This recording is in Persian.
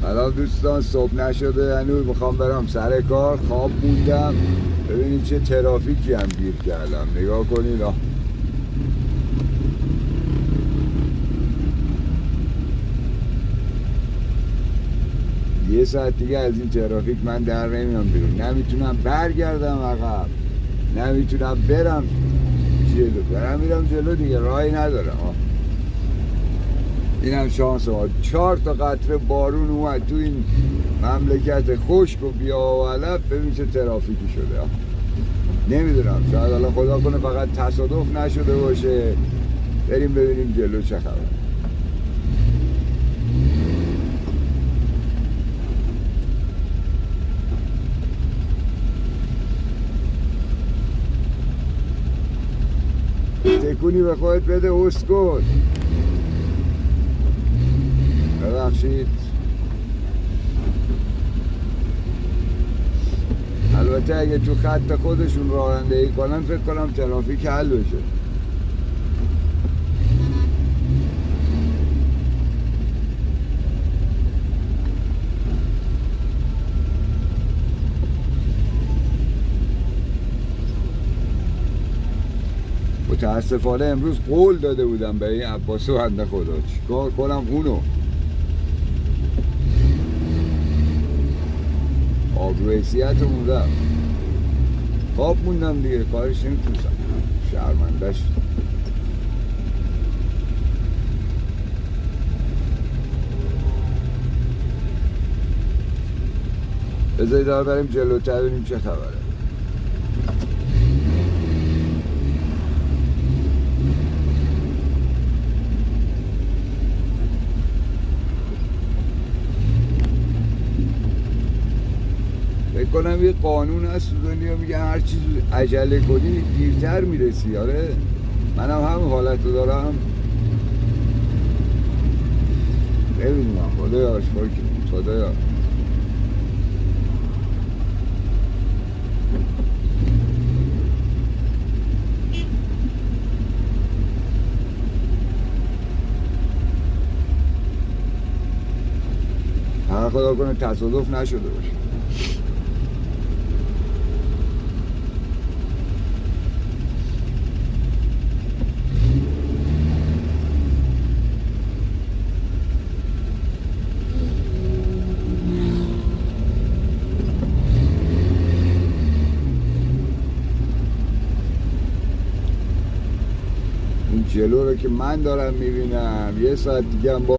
الان دوستان صبح نشده هنوز، میخوام برم سر کار، خواب موندم. ببینید چه ترافیکی هم گیر کردم، نگاه کنید. یه ساعت دیگه از این ترافیک من در نمیام بیرون، نمیتونم برگردم عقب، نمیتونم برم جلو، میرم جلو دیگه، راهی ندارم. اینم شانس ما، 4 تا قطره بارون اومد تو این مملکت خشک و بی‌آب. ببین چه ترافیکی شده. نمیدونم، شاید حالا خدا کنه فقط تصادف نشده باشه. بریم ببینیم جلو چه خبر. تکونی به خودت بده اسکل. ببخشید. البته اگه تو خط خودشون رانندگی کنن فکر کنم ترافیک حل بشه. متاسفانه امروز قول داده بودم به این عباس و بنده خدا، چیکار کنم اونو؟ آبرو حیثیتمون رفت، خواب موندم دیگه، کارش نمیتونستم، شرمندش. بذارید دار بریم جلوتر ببینیم چه خبره. فکر کنم یه قانون هست تو دنیا میگه هر چیز عجله کنی دیرتر میرسی. آره منم همون حالت رو دارم. نمیدونم، خدایا شکر کنیم، خدایا. هر خدا کنه تصادف نشده باشه. این جلو رو که من دارم میبینم، یه ساعت دیگه هم با